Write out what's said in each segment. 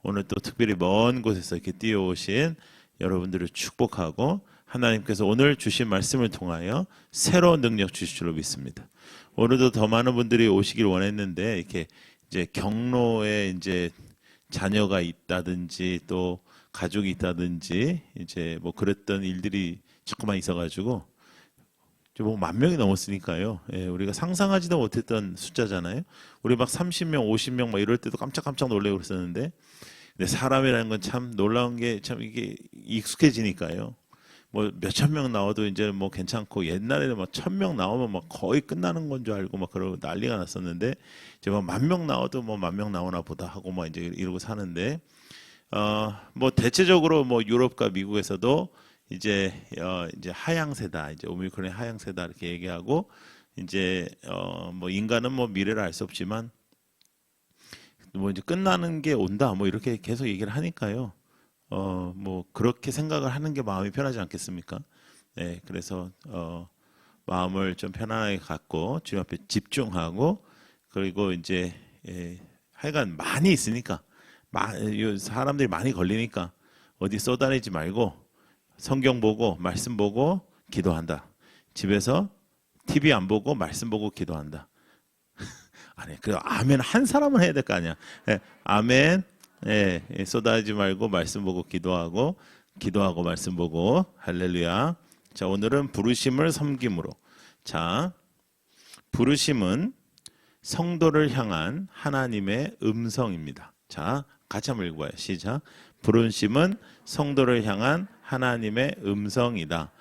오늘 또 특별히 먼 곳에서 이렇게 뛰어오신 여러분들을 축복하고 하나님께서 오늘 주신 말씀을 통하여 새로운 능력 주실 줄로 믿습니다. 오늘도 더 많은 분들이 오시길 원했는데 이렇게 이제 경로에 이제 자녀가 있다든지 또 가족이 있다든지 이제 뭐 그랬던 일들이 조금만 있어가지고 뭐 10,000명이 넘었으니까요. 예, 우리가 상상하지도 못했던 숫자잖아요. 우리 막 30명, 50명 막 이럴 때도 깜짝깜짝 놀래고 그랬었는데, 근데 사람이라는 건 참 놀라운 게 참 이게 익숙해지니까요. 뭐 몇천 명 나와도 이제 뭐 괜찮고 옛날에는 막 1,000명 나오면 막 거의 끝나는 건 줄 알고 막 그러고 난리가 났었는데 이제 막 10,000명 나와도 뭐 10,000명 나오나 보다 하고 막 이제 이러고 사는데 뭐 대체적으로 뭐 유럽과 미국에서도 이제 하향세다, 이제 오미크론의 하향세다 이렇게 얘기하고 이제 뭐 인간은 뭐 미래를 알 수 없지만 뭐 이제 끝나는 게 온다 뭐 이렇게 계속 얘기를 하니까요. 뭐 그렇게 생각을 하는 게 마음이 편하지 않겠습니까? 네, 그래서 마음을 좀 편안하게 갖고 주님 앞에 집중하고 그리고 이제 하여간 많이 있으니까 사람들이 많이 걸리니까 어디 쏟아내지 말고 성경 보고 말씀 보고 기도한다. 집에서 TV 안 보고 말씀 보고 기도한다. 아니, 그 아멘 한 사람은 해야 될 거 아니야. 네, 아멘. 예, 쏟아지지 말고 말씀 보고 기도하고 말씀 보고 할렐루야. 자, 오늘은 부르심을 섬김으로. 자, 부르심은 성도를 향한 하나님의 음성입니다. 자, 같이 한번 읽어봐요. 시작. 부르심은 성도를 향한 하나님의 음성이다.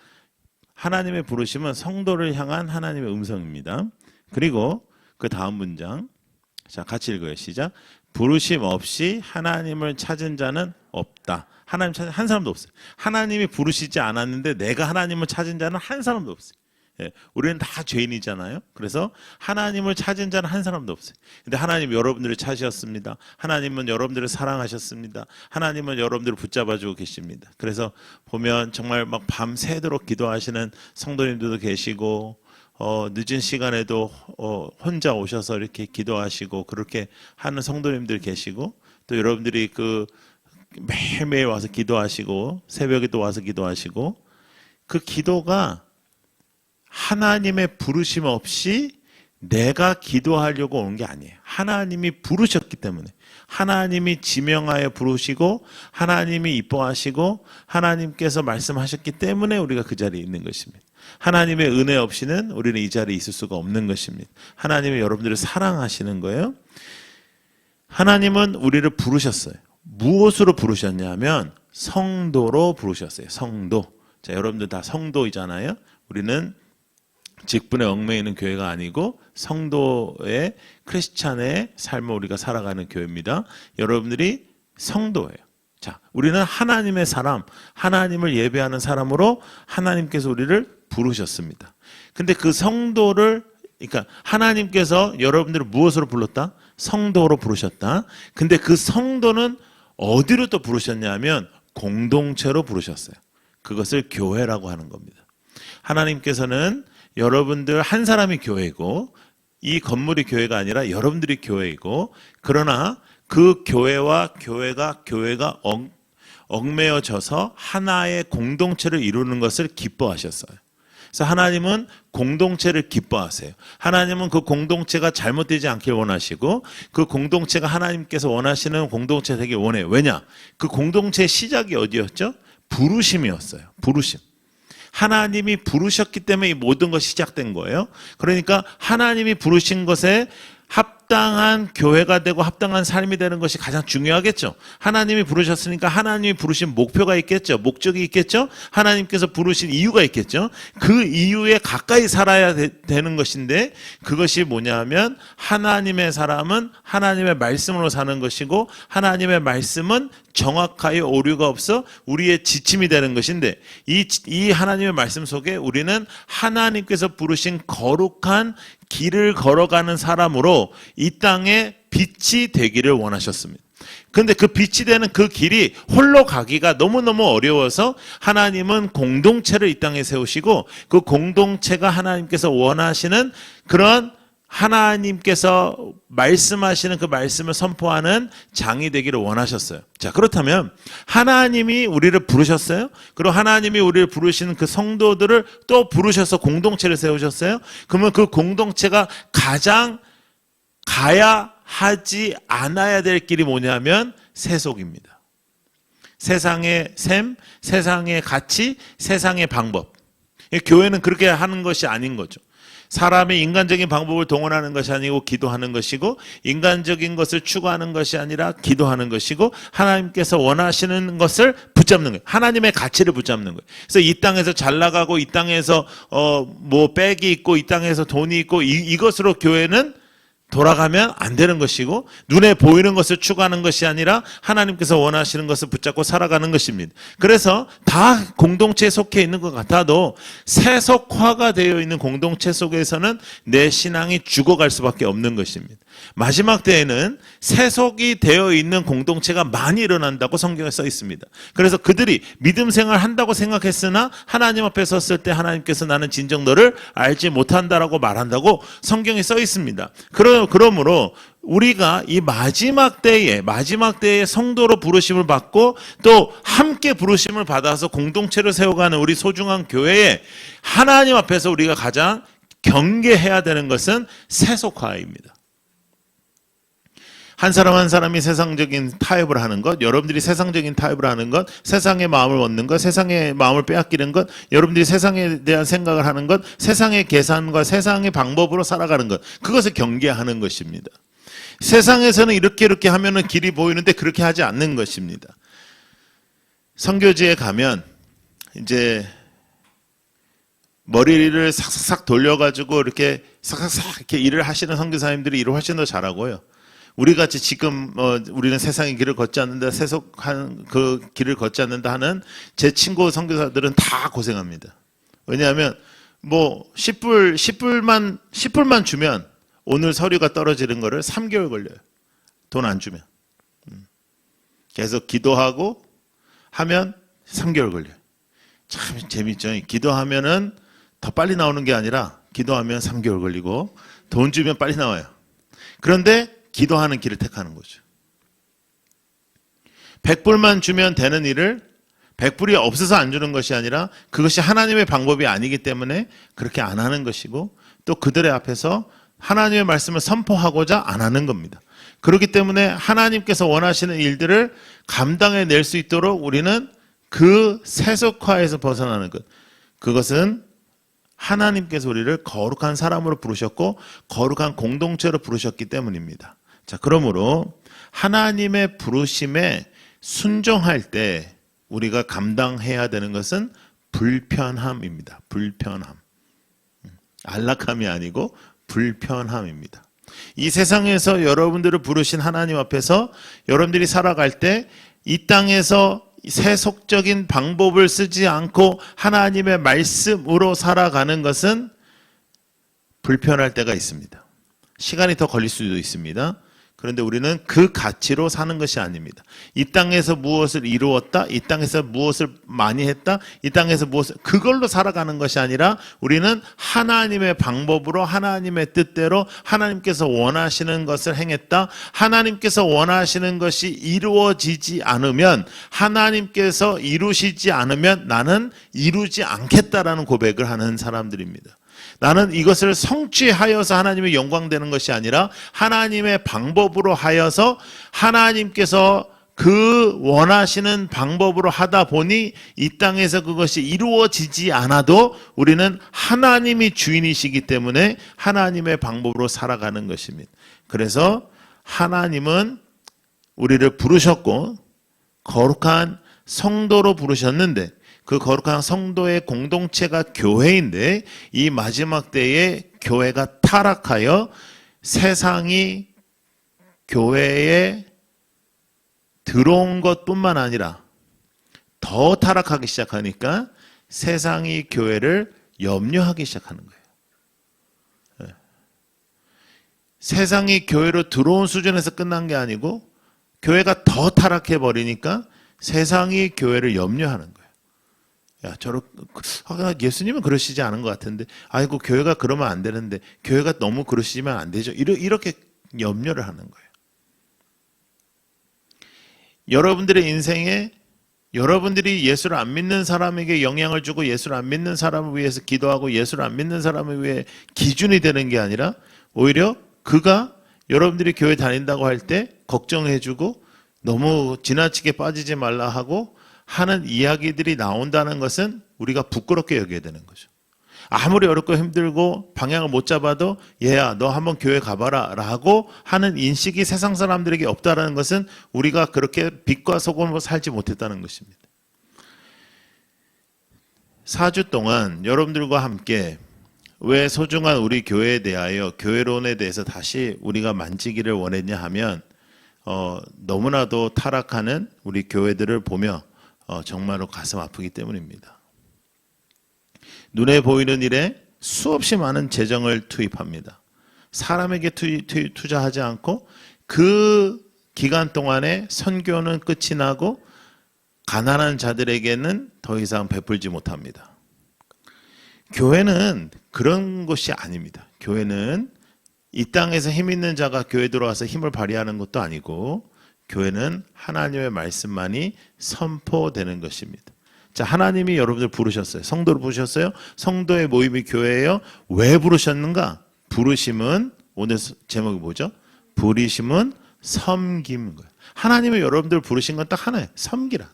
하나님의 부르심은 성도를 향한 하나님의 음성입니다. 그리고 그 다음 문장. 자, 같이 읽어요. 시작. 부르심 없이 하나님을 찾은 자는 없다. 하나님 찾은 한 사람도 없어요. 하나님이 부르시지 않았는데 내가 하나님을 찾은 자는 한 사람도 없어요. 예, 우리는 다 죄인이잖아요. 그래서 하나님을 찾은 자는 한 사람도 없어요. 근데 하나님 여러분들을 찾으셨습니다. 하나님은 여러분들을 사랑하셨습니다. 하나님은 여러분들을 붙잡아주고 계십니다. 그래서 보면 정말 막 밤새도록 기도하시는 성도님들도 계시고 늦은 시간에도 혼자 오셔서 이렇게 기도하시고 그렇게 하는 성도님들 계시고 또 여러분들이 그 매일매일 와서 기도하시고 새벽에도 와서 기도하시고 그 기도가 하나님의 부르심 없이 내가 기도하려고 온 게 아니에요. 하나님이 부르셨기 때문에 하나님이 지명하여 부르시고 하나님이 이뻐하시고 하나님께서 말씀하셨기 때문에 우리가 그 자리에 있는 것입니다. 하나님의 은혜 없이는 우리는 이 자리에 있을 수가 없는 것입니다. 하나님이 여러분들을 사랑하시는 거예요. 하나님은 우리를 부르셨어요. 무엇으로 부르셨냐면 성도로 부르셨어요. 성도. 자, 여러분들 다 성도이잖아요. 우리는 직분에 얽매여 있는 교회가 아니고 성도의 크리스찬의 삶을 우리가 살아가는 교회입니다. 여러분들이 성도예요. 자, 우리는 하나님의 사람, 하나님을 예배하는 사람으로 하나님께서 우리를 부르셨습니다. 근데 그 성도를, 그러니까 하나님께서 여러분들을 무엇으로 불렀다? 성도로 부르셨다. 근데 그 성도는 어디로 또 부르셨냐면 공동체로 부르셨어요. 그것을 교회라고 하는 겁니다. 하나님께서는 여러분들 한 사람이 교회고 이 건물이 교회가 아니라 여러분들이 교회이고 그러나 그 교회와 교회가 얽매여져서 하나의 공동체를 이루는 것을 기뻐하셨어요. 그래서 하나님은 공동체를 기뻐하세요. 하나님은 그 공동체가 잘못되지 않길 원하시고 그 공동체가 하나님께서 원하시는 공동체 되길 원해요. 왜냐? 그 공동체의 시작이 어디였죠? 부르심이었어요. 부르심. 하나님이 부르셨기 때문에 이 모든 것이 시작된 거예요. 그러니까 하나님이 부르신 것에 합당한 교회가 되고 합당한 삶이 되는 것이 가장 중요하겠죠. 하나님이 부르셨으니까 하나님이 부르신 목표가 있겠죠. 목적이 있겠죠. 하나님께서 부르신 이유가 있겠죠. 그 이유에 가까이 살아야 되는 것인데 그것이 뭐냐면 하나님의 사람은 하나님의 말씀으로 사는 것이고 하나님의 말씀은 정확하여 오류가 없어 우리의 지침이 되는 것인데 이 하나님의 말씀 속에 우리는 하나님께서 부르신 거룩한 길을 걸어가는 사람으로 이 땅에 빛이 되기를 원하셨습니다. 그런데 그 빛이 되는 그 길이 홀로 가기가 너무너무 어려워서 하나님은 공동체를 이 땅에 세우시고 그 공동체가 하나님께서 원하시는 그런 하나님께서 말씀하시는 그 말씀을 선포하는 장이 되기를 원하셨어요. 자, 그렇다면 하나님이 우리를 부르셨어요. 그리고 하나님이 우리를 부르시는 그 성도들을 또 부르셔서 공동체를 세우셨어요. 그러면 그 공동체가 가장 가야 하지 않아야 될 길이 뭐냐면 세속입니다. 세상의 셈, 세상의 가치, 세상의 방법. 교회는 그렇게 하는 것이 아닌 거죠. 사람의 인간적인 방법을 동원하는 것이 아니고 기도하는 것이고, 인간적인 것을 추구하는 것이 아니라 기도하는 것이고, 하나님께서 원하시는 것을 붙잡는 거예요. 하나님의 가치를 붙잡는 거예요. 그래서 이 땅에서 잘 나가고, 이 땅에서 뭐 백이 있고, 이 땅에서 돈이 있고, 이것으로 교회는 돌아가면 안 되는 것이고, 눈에 보이는 것을 추구하는 것이 아니라 하나님께서 원하시는 것을 붙잡고 살아가는 것입니다. 그래서 다 공동체에 속해 있는 것 같아도 세속화가 되어 있는 공동체 속에서는 내 신앙이 죽어갈 수밖에 없는 것입니다. 마지막 때에는 세속이 되어 있는 공동체가 많이 일어난다고 성경에 써 있습니다. 그래서 그들이 믿음 생활 한다고 생각했으나 하나님 앞에 섰을 때 하나님께서 나는 진정 너를 알지 못한다라고 말한다고 성경에 써 있습니다. 그러므로 우리가 이 마지막 때에 성도로 부르심을 받고 또 함께 부르심을 받아서 공동체를 세워가는 우리 소중한 교회에 하나님 앞에서 우리가 가장 경계해야 되는 것은 세속화입니다. 한 사람 한 사람이 세상적인 타협을 하는 것, 여러분들이 세상적인 타협을 하는 것, 세상의 마음을 얻는 것, 세상의 마음을 빼앗기는 것, 여러분들이 세상에 대한 생각을 하는 것, 세상의 계산과 세상의 방법으로 살아가는 것, 그것을 경계하는 것입니다. 세상에서는 이렇게 하면은 길이 보이는데 그렇게 하지 않는 것입니다. 선교지에 가면 이제 머리를 싹싹 돌려가지고 이렇게 싹싹 이렇게 일을 하시는 선교사님들이 일을 훨씬 더 잘하고요. 우리 같이 지금 우리는 세상의 길을 걷지 않는다, 세속한 그 길을 걷지 않는다 하는 제 친구 선교사들은 다 고생합니다. 왜냐하면 뭐 10불만 주면 오늘 서류가 떨어지는 거를 3개월 걸려요. 돈 안 주면. 계속 기도하고 하면 3개월 걸려요. 참 재밌죠. 기도하면은 더 빨리 나오는 게 아니라 기도하면 3개월 걸리고 돈 주면 빨리 나와요. 그런데 기도하는 길을 택하는 거죠. 100불만 주면 되는 일을 100불이 없어서 안 주는 것이 아니라 그것이 하나님의 방법이 아니기 때문에 그렇게 안 하는 것이고, 또 그들의 앞에서 하나님의 말씀을 선포하고자 안 하는 겁니다. 그렇기 때문에 하나님께서 원하시는 일들을 감당해낼 수 있도록 우리는 그 세속화에서 벗어나는 것, 그것은 하나님께서 우리를 거룩한 사람으로 부르셨고 거룩한 공동체로 부르셨기 때문입니다. 자, 그러므로 하나님의 부르심에 순종할 때 우리가 감당해야 되는 것은 불편함입니다. 불편함. 안락함이 아니고 불편함입니다. 이 세상에서 여러분들을 부르신 하나님 앞에서 여러분들이 살아갈 때 이 땅에서 세속적인 방법을 쓰지 않고 하나님의 말씀으로 살아가는 것은 불편할 때가 있습니다. 시간이 더 걸릴 수도 있습니다. 그런데 우리는 그 가치로 사는 것이 아닙니다. 이 땅에서 무엇을 이루었다, 이 땅에서 무엇을 많이 했다, 이 땅에서 무엇을, 그걸로 살아가는 것이 아니라 우리는 하나님의 방법으로 하나님의 뜻대로 하나님께서 원하시는 것을 행했다. 하나님께서 원하시는 것이 이루어지지 않으면, 하나님께서 이루시지 않으면 나는 이루지 않겠다라는 고백을 하는 사람들입니다. 나는 이것을 성취하여서 하나님의 영광 되는 것이 아니라 하나님의 방법으로 하여서 하나님께서 그 원하시는 방법으로 하다 보니 이 땅에서 그것이 이루어지지 않아도 우리는 하나님이 주인이시기 때문에 하나님의 방법으로 살아가는 것입니다. 그래서 하나님은 우리를 부르셨고 거룩한 성도로 부르셨는데, 그 거룩한 성도의 공동체가 교회인데 이 마지막 때에 교회가 타락하여 세상이 교회에 들어온 것뿐만 아니라 더 타락하기 시작하니까 세상이 교회를 염려하기 시작하는 거예요. 세상이 교회로 들어온 수준에서 끝난 게 아니고 교회가 더 타락해 버리니까 세상이 교회를 염려하는 거예요. 야, 예수님은 그러시지 않은 것 같은데, 아이고, 교회가 그러면 안 되는데, 교회가 너무 그러시면 안 되죠. 이렇게 염려를 하는 거예요. 여러분들의 인생에 여러분들이 예수를 안 믿는 사람에게 영향을 주고 예수를 안 믿는 사람을 위해서 기도하고 예수를 안 믿는 사람을 위해 기준이 되는 게 아니라 오히려 그가 여러분들이 교회 다닌다고 할 때 걱정해주고 너무 지나치게 빠지지 말라 하고 하는 이야기들이 나온다는 것은 우리가 부끄럽게 여겨야 되는 거죠. 아무리 어렵고 힘들고 방향을 못 잡아도 얘야 너 한번 교회 가봐라 라고 하는 인식이 세상 사람들에게 없다는 것은 우리가 그렇게 빛과 소금으로 살지 못했다는 것입니다. 4주 동안 여러분들과 함께 왜 소중한 우리 교회에 대하여 교회론에 대해서 다시 우리가 만지기를 원했냐 하면 너무나도 타락하는 우리 교회들을 보며 정말로 가슴 아프기 때문입니다. 눈에 보이는 일에 수없이 많은 재정을 투입합니다. 사람에게 투자하지 않고 그 기간 동안에 선교는 끝이 나고 가난한 자들에게는 더 이상 베풀지 못합니다. 교회는 그런 것이 아닙니다. 교회는 이 땅에서 힘 있는 자가 교회 들어와서 힘을 발휘하는 것도 아니고 교회는 하나님의 말씀만이 선포되는 것입니다. 자, 하나님이 여러분들 부르셨어요. 성도를 부르셨어요. 성도의 모임이 교회예요. 왜 부르셨는가? 부르심은 오늘 제목이 뭐죠? 부르심은 섬김인 거예요. 하나님이 여러분들을 부르신 건 딱 하나예요. 섬기라.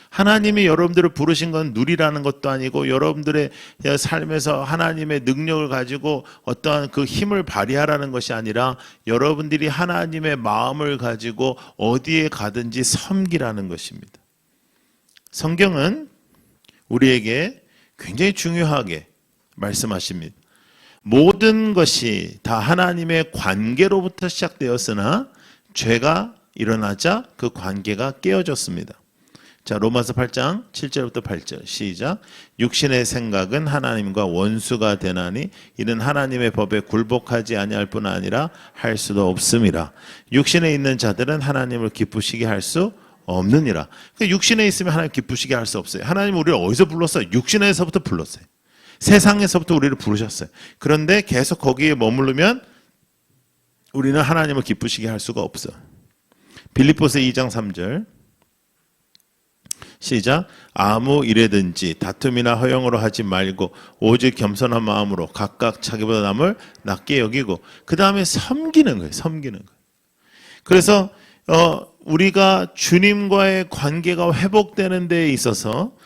하나님이 여러분들을 부르신 건 누리라는 것도 아니고 여러분들의 삶에서 하나님의 능력을 가지고 어떠한 그 힘을 발휘하라는 것이 아니라 여러분들이 하나님의 마음을 가지고 어디에 가든지 섬기라는 것입니다. 성경은 우리에게 굉장히 중요하게 말씀하십니다. 모든 것이 다 하나님의 관계로부터 시작되었으나 죄가 일어나자 그 관계가 깨어졌습니다. 자, 로마서 8장 7절부터 8절 시작. 육신의 생각은 하나님과 원수가 되나니 이는 하나님의 법에 굴복하지 아니할 뿐 아니라 할 수도 없음이라. 육신에 있는 자들은 하나님을 기쁘시게 할 수 없느니라. 그러니까 육신에 있으면 하나님 기쁘시게 할 수 없어요. 하나님 우리를 어디서 불렀어요? 육신에서부터 불렀어요. 세상에서부터 우리를 부르셨어요. 그런데 계속 거기에 머무르면 우리는 하나님을 기쁘시게 할 수가 없어. 빌립보서 2장 3절 시작. 아무 일에든지 다툼이나 허영으로 하지 말고 오직 겸손한 마음으로 각각 자기보다 남을 낮게 여기고 그 다음에 섬기는 거예요. 섬기는 거예요. 그래서 우리가 주님과의 관계가 회복되는 데에 있어서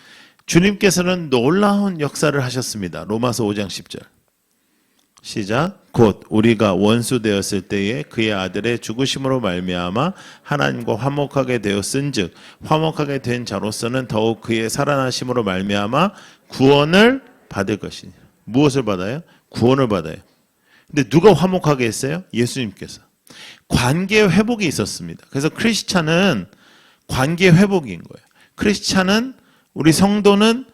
주님께서는 놀라운 역사를 하셨습니다. 로마서 5장 10절 시작. 곧 우리가 원수 되었을 때에 그의 아들의 죽으심으로 말미암아 하나님과 화목하게 되었은즉 화목하게 된 자로서는 더욱 그의 살아나심으로 말미암아 구원을 받을 것이니. 무엇을 받아요? 구원을 받아요. 근데 누가 화목하게 했어요? 예수님께서. 관계 회복이 있었습니다. 그래서 크리스찬은 관계 회복인 거예요. 크리스찬은 우리 성도는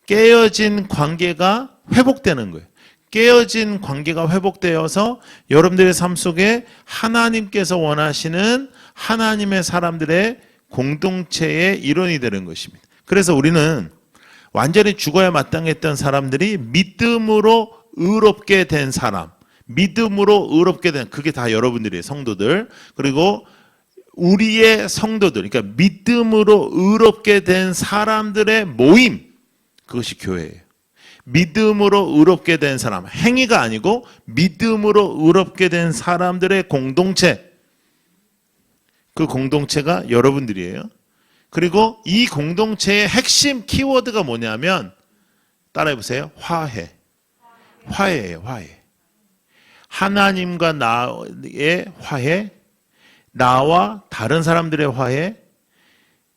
깨어진 관계가 회복되는 거예요. 깨어진 관계가 회복되어서 여러분들의 삶 속에 하나님께서 원하시는 하나님의 사람들의 공동체의 일원이 되는 것입니다. 그래서 우리는 완전히 죽어야 마땅했던 사람들이 믿음으로 의롭게 된 사람, 믿음으로 의롭게 된, 그게 다 여러분들이에요. 성도들. 그리고 우리의 성도들, 그러니까 믿음으로 의롭게 된 사람들의 모임, 그것이 교회예요. 믿음으로 의롭게 된 사람, 행위가 아니고 믿음으로 의롭게 된 사람들의 공동체, 그 공동체가 여러분들이에요. 그리고 이 공동체의 핵심 키워드가 뭐냐면 따라해보세요. 화해. 화해예요. 화해. 하나님과 나의 화해, 나와 다른 사람들의 화해,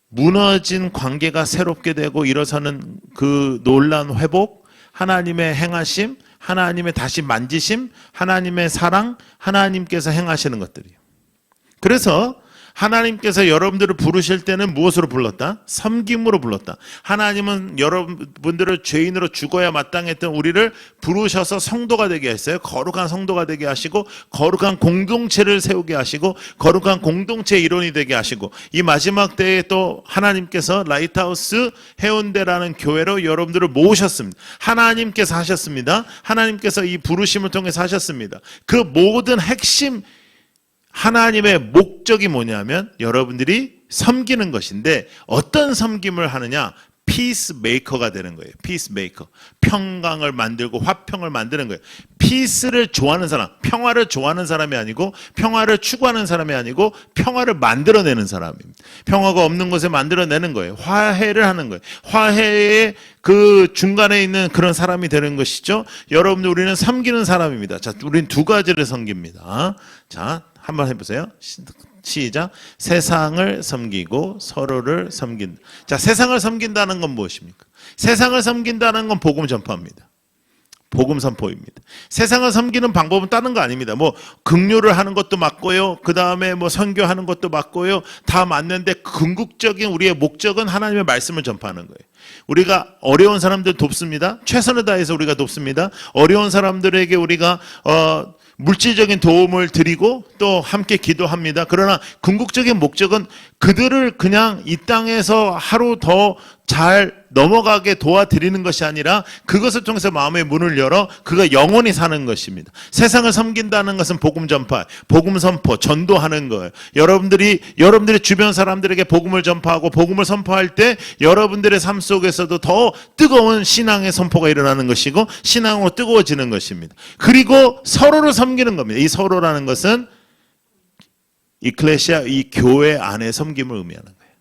무너진 관계가 새롭게 되고 일어서는 그 놀라운 회복, 하나님의 행하심, 하나님의 다시 만지심, 하나님의 사랑, 하나님께서 행하시는 것들이에요. 그래서 하나님께서 여러분들을 부르실 때는 무엇으로 불렀다? 섬김으로 불렀다. 하나님은 여러분들을 죄인으로 죽어야 마땅했던 우리를 부르셔서 성도가 되게 했어요. 거룩한 성도가 되게 하시고 거룩한 공동체를 세우게 하시고 거룩한 공동체의 일원이 되게 하시고 이 마지막 때에 또 하나님께서 라이트하우스 해운대라는 교회로 여러분들을 모으셨습니다. 하나님께서 하셨습니다. 하나님께서 이 부르심을 통해서 하셨습니다. 그 모든 핵심 하나님의 목적이 뭐냐면 여러분들이 섬기는 것인데 어떤 섬김을 하느냐? 피스메이커가 되는 거예요. 피스메이커. 평강을 만들고 화평을 만드는 거예요. 피스를 좋아하는 사람, 평화를 좋아하는 사람이 아니고 평화를 추구하는 사람이 아니고 평화를 만들어내는 사람입니다. 평화가 없는 곳에 만들어내는 거예요. 화해를 하는 거예요. 화해의 그 중간에 있는 그런 사람이 되는 것이죠. 여러분들 우리는 섬기는 사람입니다. 자, 우리는 두 가지를 섬깁니다. 자, 한번 해보세요. 시작. 세상을 섬기고 서로를 섬긴다. 자, 세상을 섬긴다는 건 무엇입니까? 세상을 섬긴다는 건 복음 전파입니다. 복음 선포입니다. 세상을 섬기는 방법은 다른 거 아닙니다. 뭐 긍휼을 하는 것도 맞고요. 그 다음에 뭐 선교하는 것도 맞고요. 다 맞는데 궁극적인 우리의 목적은 하나님의 말씀을 전파하는 거예요. 우리가 어려운 사람들 돕습니다. 최선을 다해서 우리가 돕습니다. 어려운 사람들에게 우리가 물질적인 도움을 드리고 또 함께 기도합니다. 그러나 궁극적인 목적은 그들을 그냥 이 땅에서 하루 더 잘 넘어가게 도와드리는 것이 아니라 그것을 통해서 마음의 문을 열어 그가 영원히 사는 것입니다. 세상을 섬긴다는 것은 복음 전파, 복음 선포, 전도하는 거예요. 여러분들이 주변 사람들에게 복음을 전파하고 복음을 선포할 때 여러분들의 삶 속에서도 더 뜨거운 신앙의 선포가 일어나는 것이고 신앙으로 뜨거워지는 것입니다. 그리고 서로를 섬기는 겁니다. 이 서로라는 것은 이클레시아, 이 교회 안의 섬김을 의미하는 거예요.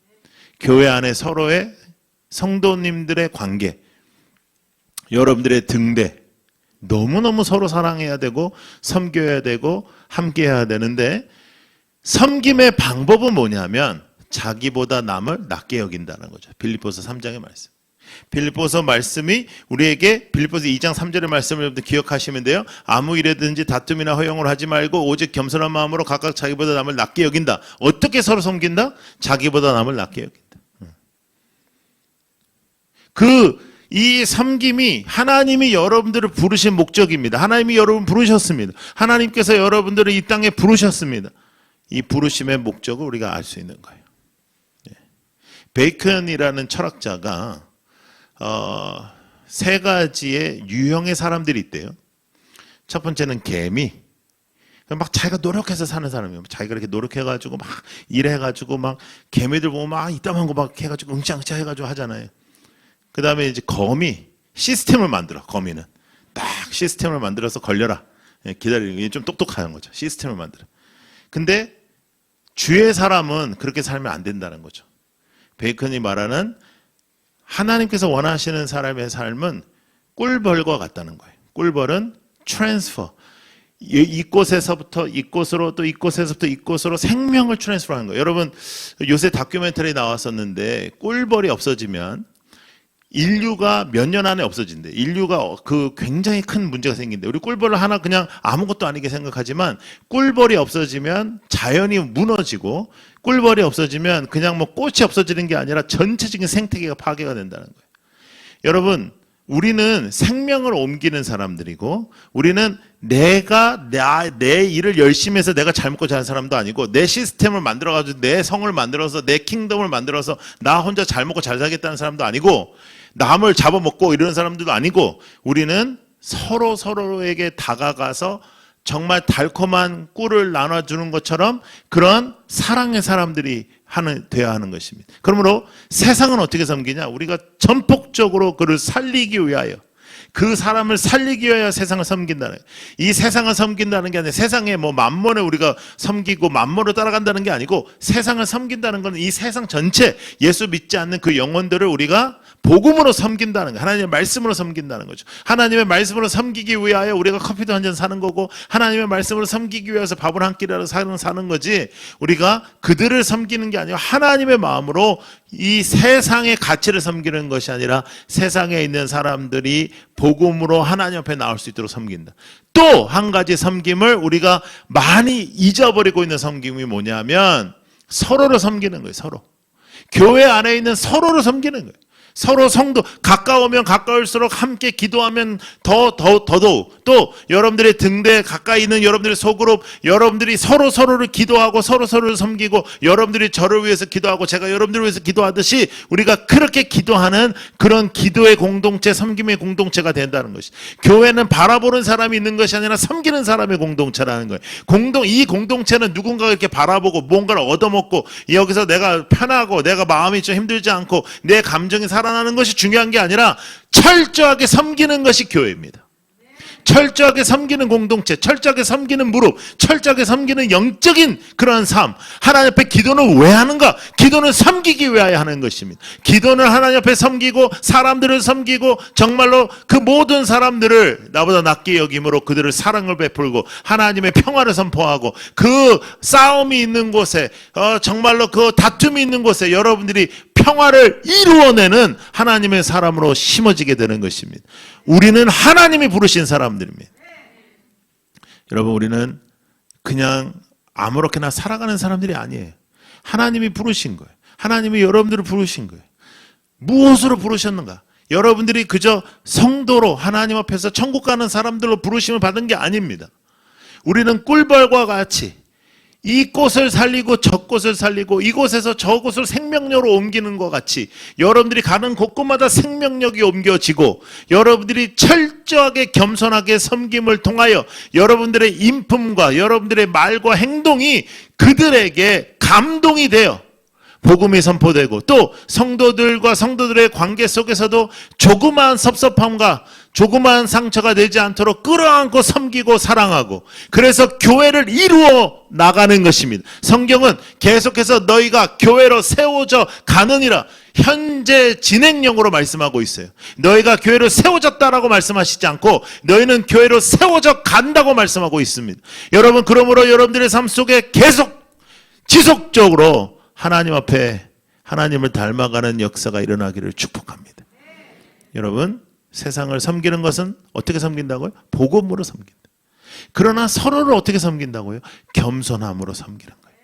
교회 안에 서로의 성도님들의 관계, 여러분들의 등대, 너무너무 서로 사랑해야 되고 섬겨야 되고 함께해야 되는데 섬김의 방법은 뭐냐면 자기보다 남을 낮게 여긴다는 거죠. 빌립보서 3장의 말씀. 빌립보서 말씀이 우리에게 빌립보서 2장 3절의 말씀을 여러분들 기억하시면 돼요. 아무 일에든지 다툼이나 허용을 하지 말고 오직 겸손한 마음으로 각각 자기보다 남을 낮게 여긴다. 어떻게 서로 섬긴다? 자기보다 남을 낮게 여긴다. 이 섬김이 하나님이 여러분들을 부르신 목적입니다. 하나님이 여러분 부르셨습니다. 하나님께서 여러분들을 이 땅에 부르셨습니다. 이 부르심의 목적을 우리가 알 수 있는 거예요. 베이컨이라는 철학자가 세 가지의 유형의 사람들이 있대요. 첫 번째는 개미. 막 자기가 노력해서 사는 사람이에요. 자기가 이렇게 노력해가지고 막 일해가지고 막 개미들 보면 막 이따만 거 막 해가지고 응창응창 해가지고 하잖아요. 그 다음에 이제 거미, 시스템을 만들어. 거미는 딱 시스템을 만들어서 걸려라. 기다리는 게 좀 똑똑한 거죠. 시스템을 만들어. 근데 주의 사람은 그렇게 살면 안 된다는 거죠. 베이컨이 말하는 하나님께서 원하시는 사람의 삶은 꿀벌과 같다는 거예요. 꿀벌은 트랜스퍼. 이곳에서부터 이곳으로 또 이곳에서부터 이곳으로 생명을 트랜스퍼하는 거예요. 여러분 요새 다큐멘터리 나왔었는데 꿀벌이 없어지면 인류가 몇 년 안에 없어진대. 인류가 그 굉장히 큰 문제가 생긴대. 우리 꿀벌을 하나 그냥 아무것도 아니게 생각하지만 꿀벌이 없어지면 자연이 무너지고 꿀벌이 없어지면 그냥 뭐 꽃이 없어지는 게 아니라 전체적인 생태계가 파괴가 된다는 거예요. 여러분 우리는 생명을 옮기는 사람들이고 우리는 내가 내 일을 열심히 해서 내가 잘 먹고 자는 사람도 아니고 내 시스템을 만들어가지고 내 성을 만들어서 내 킹덤을 만들어서 나 혼자 잘 먹고 잘 살겠다는 사람도 아니고 남을 잡아먹고 이러는 사람들도 아니고 우리는 서로에게 다가가서 정말 달콤한 꿀을 나눠주는 것처럼 그런 사랑의 사람들이 되어야 하는 것입니다. 그러므로 세상은 어떻게 섬기냐? 우리가 전폭적으로 그를 살리기 위하여 그 사람을 살리기 위하여 세상을 섬긴다는 거예요. 이 세상을 섬긴다는 게 아니라 세상에 뭐 만몬을 우리가 섬기고 만몬을 따라간다는 게 아니고 세상을 섬긴다는 건 이 세상 전체 예수 믿지 않는 그 영혼들을 우리가 복음으로 섬긴다는 거예요. 하나님의 말씀으로 섬긴다는 거죠. 하나님의 말씀으로 섬기기 위하여 우리가 커피도 한 잔 사는 거고 하나님의 말씀으로 섬기기 위해서 밥을 한 끼라도 사는 거지 우리가 그들을 섬기는 게 아니라 하나님의 마음으로 이 세상의 가치를 섬기는 것이 아니라 세상에 있는 사람들이 복음으로 하나님 앞에 나올 수 있도록 섬긴다. 또 한 가지 섬김을 우리가 많이 잊어버리고 있는 섬김이 뭐냐면 서로를 섬기는 거예요. 서로. 교회 안에 있는 서로를 섬기는 거예요. 서로 성도 가까우면 가까울수록 함께 기도하면 더더욱 또 여러분들의 등대 가까이 있는 여러분들의 소그룹 여러분들이 서로를 기도하고 서로를 섬기고 여러분들이 저를 위해서 기도하고 제가 여러분들을 위해서 기도하듯이 우리가 그렇게 기도하는 그런 기도의 공동체 섬김의 공동체가 된다는 것이 교회는 바라보는 사람이 있는 것이 아니라 섬기는 사람의 공동체라는 거예요. 이 공동체는 누군가가 이렇게 바라보고 뭔가를 얻어먹고 여기서 내가 편하고 내가 마음이 좀 힘들지 않고 내 감정이 살아나는 것이 중요한 게 아니라 철저하게 섬기는 것이 교회입니다. 철저하게 섬기는 공동체, 철저하게 섬기는 무릎, 철저하게 섬기는 영적인 그러한 삶. 하나님 앞에 기도는 왜 하는가? 기도는 섬기기 위하여 하는 것입니다. 기도는 하나님 앞에 섬기고 사람들을 섬기고 정말로 그 모든 사람들을 나보다 낮게 여김으로 그들을 사랑을 베풀고 하나님의 평화를 선포하고 그 싸움이 있는 곳에 정말로 그 다툼이 있는 곳에 여러분들이 평화를 이루어내는 하나님의 사람으로 심어지게 되는 것입니다. 우리는 하나님이 부르신 사람들입니다. 여러분 우리는 그냥 아무렇게나 살아가는 사람들이 아니에요. 하나님이 부르신 거예요. 하나님이 여러분들을 부르신 거예요. 무엇으로 부르셨는가? 여러분들이 그저 성도로 하나님 앞에서 천국 가는 사람들로 부르심을 받은 게 아닙니다. 우리는 꿀벌과 같이 이 꽃을 살리고 저 꽃을 살리고 이곳에서 저곳을 생명력으로 옮기는 것 같이 여러분들이 가는 곳곳마다 생명력이 옮겨지고 여러분들이 철저하게 겸손하게 섬김을 통하여 여러분들의 인품과 여러분들의 말과 행동이 그들에게 감동이 되어 복음이 선포되고 또 성도들과 성도들의 관계 속에서도 조그마한 섭섭함과 조그마한 상처가 되지 않도록 끌어안고 섬기고 사랑하고 그래서 교회를 이루어 나가는 것입니다. 성경은 계속해서 너희가 교회로 세워져 가느니라 현재 진행형으로 말씀하고 있어요. 너희가 교회로 세워졌다라고 말씀하시지 않고 너희는 교회로 세워져 간다고 말씀하고 있습니다. 여러분 그러므로 여러분들의 삶 속에 계속 지속적으로 하나님 앞에 하나님을 닮아가는 역사가 일어나기를 축복합니다. 여러분 세상을 섬기는 것은 어떻게 섬긴다고요? 복음으로 섬긴다. 그러나 서로를 어떻게 섬긴다고요? 겸손함으로 섬기는 거예요.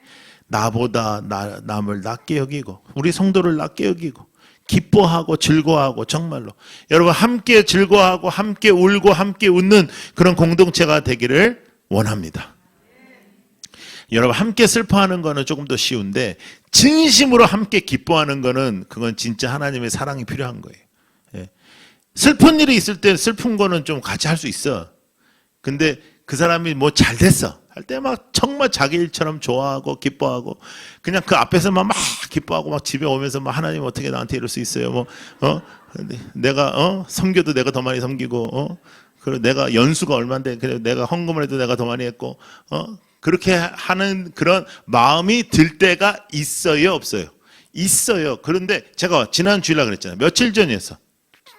나보다 남을 낮게 여기고 우리 성도를 낮게 여기고 기뻐하고 즐거워하고 정말로 여러분 함께 즐거워하고 함께 울고 함께 웃는 그런 공동체가 되기를 원합니다. 여러분 함께 슬퍼하는 거는 조금 더 쉬운데 진심으로 함께 기뻐하는 거는 그건 진짜 하나님의 사랑이 필요한 거예요. 예. 슬픈 일이 있을 때 슬픈 거는 좀 같이 할 수 있어. 근데 그 사람이 뭐 잘 됐어 할 때 막 정말 자기 일처럼 좋아하고 기뻐하고 그냥 그 앞에서만 막 기뻐하고 막 집에 오면서 막 하나님 어떻게 나한테 이럴 수 있어요? 뭐 내가 섬겨도 내가 더 많이 섬기고 그리고 내가 연수가 얼마인데 그래 내가 헌금을 해도 내가 더 많이 했고 그렇게 하는 그런 마음이 들 때가 있어요, 없어요? 있어요. 그런데 제가 지난 주일날 그랬잖아요. 며칠 전이었어.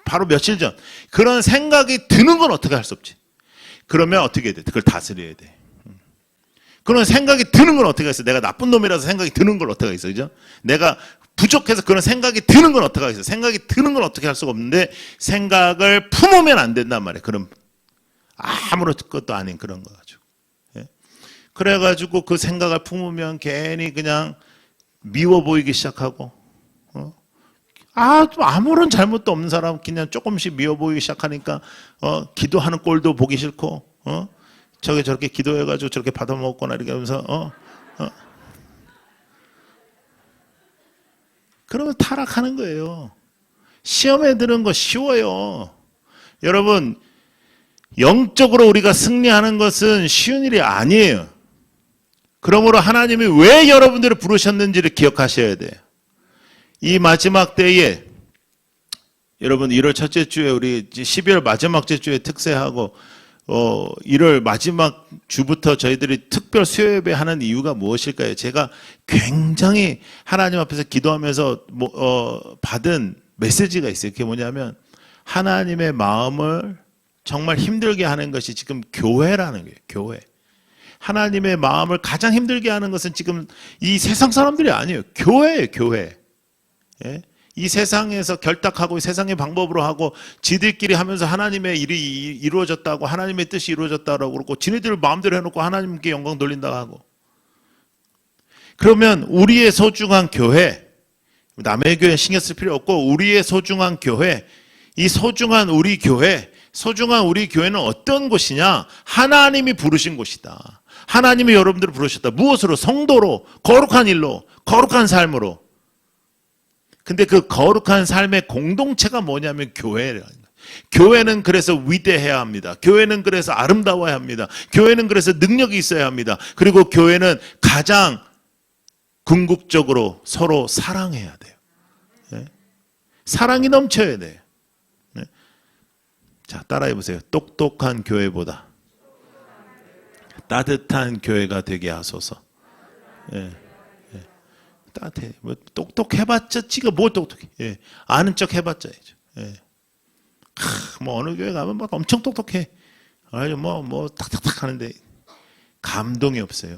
바로 며칠 전. 그런 생각이 드는 건 어떻게 할 수 없지. 그러면 어떻게 해야 돼? 그걸 다스려야 돼. 그런 생각이 드는 건 어떻게 하겠어? 내가 나쁜 놈이라서 생각이 드는 걸 어떻게 하겠어? 그죠? 내가 부족해서 그런 생각이 드는 건 어떻게 하겠어? 생각이 드는 건 어떻게 할 수가 없는데 생각을 품으면 안 된단 말이에요. 그런 아무런 것도 아닌 그런 거 가지고. 그래가지고 그 생각을 품으면 괜히 그냥 미워 보이기 시작하고, 아무런 잘못도 없는 사람 그냥 조금씩 미워 보이기 시작하니까, 기도하는 꼴도 보기 싫고, 저렇게 기도해가지고 저렇게 받아먹거나 이렇게 하면서, 그러면 타락하는 거예요. 시험에 드는 거 쉬워요. 여러분, 영적으로 우리가 승리하는 것은 쉬운 일이 아니에요. 그러므로 하나님이 왜 여러분들을 부르셨는지를 기억하셔야 돼요. 이 마지막 때에 여러분 1월 첫째 주에 우리 12월 마지막 주에 특세하고 1월 마지막 주부터 저희들이 특별 수요 예배 하는 이유가 무엇일까요? 제가 굉장히 하나님 앞에서 기도하면서 받은 메시지가 있어요. 그게 뭐냐면 하나님의 마음을 정말 힘들게 하는 것이 지금 교회라는 거예요. 교회. 하나님의 마음을 가장 힘들게 하는 것은 지금 이 세상 사람들이 아니에요. 교회예요. 교회. 예? 이 세상에서 결탁하고 세상의 방법으로 하고 지들끼리 하면서 하나님의 일이 이루어졌다고 하나님의 뜻이 이루어졌다고 그러고 지네들 마음대로 해놓고 하나님께 영광 돌린다고 하고 그러면 우리의 소중한 교회, 남의 교회 신경 쓸 필요 없고 우리의 소중한 교회, 이 소중한 우리 교회, 소중한 우리 교회는 어떤 곳이냐? 하나님이 부르신 곳이다. 하나님이 여러분들을 부르셨다. 무엇으로? 성도로, 거룩한 일로, 거룩한 삶으로. 근데 그 거룩한 삶의 공동체가 뭐냐면 교회라는 거예요. 교회는 그래서 위대해야 합니다. 교회는 그래서 아름다워야 합니다. 교회는 그래서 능력이 있어야 합니다. 그리고 교회는 가장 궁극적으로 서로 사랑해야 돼요. 네? 사랑이 넘쳐야 돼요. 네? 자, 따라해 보세요. 똑똑한 교회보다 따뜻한 교회가 되게 하소서. 네. 네. 따뜻해. 뭐 똑똑해봤자 지가 뭘 똑똑해. 예. 아는 척 해봤자야죠. 예. 뭐 어느 교회 가면 막 엄청 똑똑해. 아주 뭐 탁탁탁 하는데 감동이 없어요.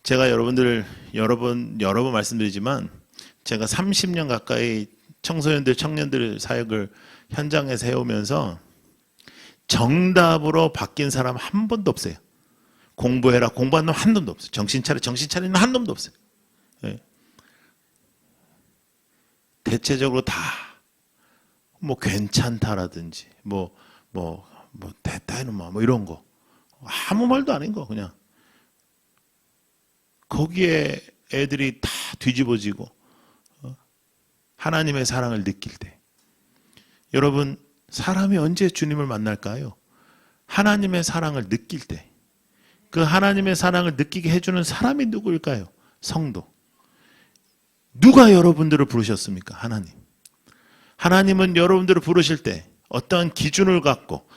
제가 여러분들 여러 번 말씀드리지만 제가 30년 가까이 청소년들, 청년들 사역을 현장에서 해오면서 정답으로 바뀐 사람 한 번도 없어요. 공부해라, 공부한 놈 한 놈도 없어요. 정신 차리는 한 놈도 없어요. 예. 대체적으로 다 뭐 괜찮다라든지 됐다 이놈아 뭐 이런 거 아무 말도 아닌 거 그냥 거기에 애들이 다 뒤집어지고 하나님의 사랑을 느낄 때 여러분 사람이 언제 주님을 만날까요? 하나님의 사랑을 느낄 때 그 하나님의 사랑을 느끼게 해주는 사람이 누구일까요? 성도. 누가 여러분들을 부르셨습니까? 하나님. 하나님은 여러분들을 부르실 때 어떠한 기준을 갖고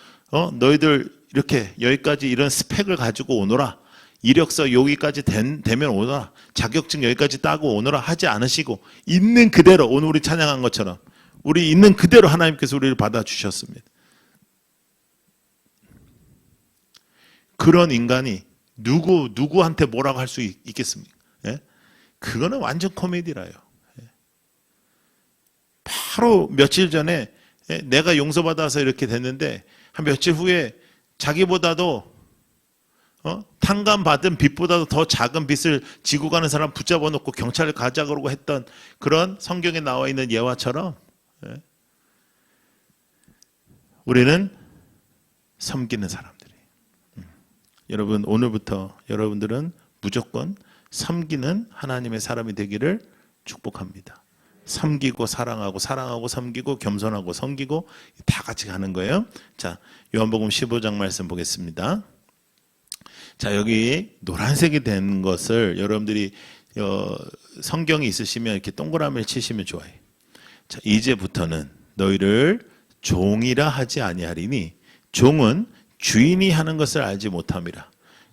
너희들 이렇게 여기까지 이런 스펙을 가지고 오너라. 이력서 여기까지 되면 오너라. 자격증 여기까지 따고 오너라 하지 않으시고 있는 그대로 오늘 우리 찬양한 것처럼 우리 있는 그대로 하나님께서 우리를 받아주셨습니다. 그런 인간이 누구한테 뭐라고 할 수 있겠습니까? 예? 그거는 완전 코미디라요. 바로 며칠 전에 내가 용서받아서 이렇게 됐는데 한 며칠 후에 자기보다도 탕감받은 빚보다도 더 작은 빚을 지고 가는 사람 붙잡아 놓고 경찰을 가자 그러고 했던 그런 성경에 나와 있는 예화처럼 우리는 섬기는 사람들이에요. 여러분 오늘부터 여러분들은 무조건 섬기는 하나님의 사람이 되기를 축복합니다. 섬기고 사랑하고 섬기고 겸손하고 섬기고 다 같이 가는 거예요. 자, 요한복음 15장 말씀 보겠습니다. 자, 여기 노란색이 된 것을 여러분들이 성경이 있으시면 이렇게 동그라미를 치시면 좋아요. 자, 이제부터는 너희를 종이라 하지 아니하리니 종은 주인이 하는 것을 알지 못함이라.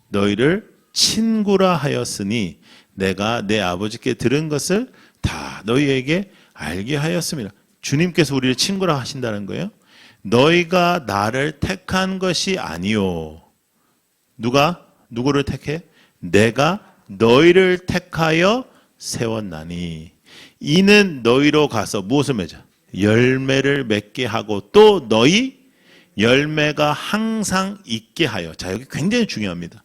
너희를 친구라 하였으니 내가 내 아버지께 들은 것을 다 너희에게 알게 하였습니다. 주님께서 우리를 친구라 하신다는 거예요. 너희가 나를 택한 것이 아니요. 누구를 택해? 내가 너희를 택하여 세웠나니 이는 너희로 가서 무엇을 맺어? 열매를 맺게 하고 또 너희 열매가 항상 있게 하여. 자, 여기 굉장히 중요합니다.